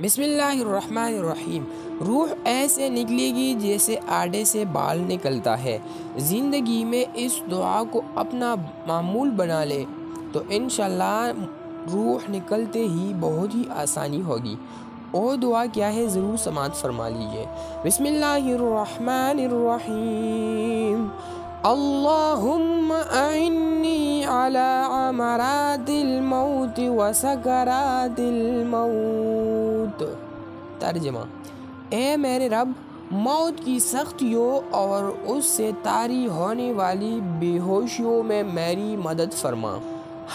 بسم اللہ الرحمن الرحیم۔ روح ایسے نکلے گی جیسے آڑے سے بال نکلتا ہے۔ زندگی میں اس دعا کو اپنا معمول بنا لے تو انشاءاللہ روح نکلتے ہی بہت ہی آسانی ہوگی۔ اور دعا کیا ہے ضرور سماعت فرما لیجئے۔ بسم اللہ الرحمن الرحیم۔ اللہم اعنی علی عمرات الموت و سکرات الموت۔ ترجمہ: اے میرے رب، موت کی سختیوں اور اس سے طاری ہونے والی بے ہوشیوں میں میری مدد فرما۔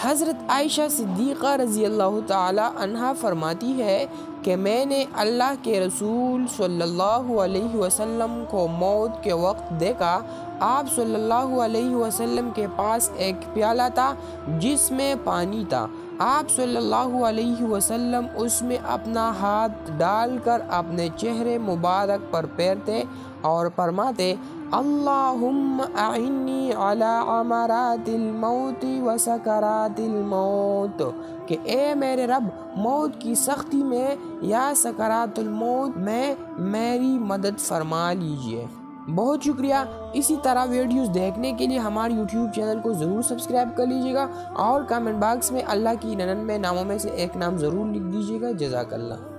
حضرت عائشہ صدیقہ رضی اللہ تعالی عنہا فرماتی ہے کہ میں نے اللہ کے رسول صلی اللہ علیہ وسلم کو موت کے وقت دیکھا۔ آپ صلی اللہ علیہ وسلم کے پاس ایک پیالہ تھا جس میں پانی تھا۔ آپ صلی اللہ علیہ وسلم اس میں اپنا ہاتھ ڈال کر اپنے چہرے مبارک پر پھیرتے اور فرماتے: اللہم اعنی علی عمرات الموت و سکرات الموت، کہ اے میرے رب، موت کی سختی میں یا سکرات الموت میں میری مدد فرما لیجئے۔ بہت شکریہ۔ اسی طرح ویڈیوز دیکھنے کے لیے ہمارے یوٹیوب چینل کو ضرور سبسکرائب کر لیجئے گا اور کامنٹ باکس میں اللہ کی 99 ناموں میں سے ایک نام ضرور لکھ دیجئے گا۔ جزاک اللہ۔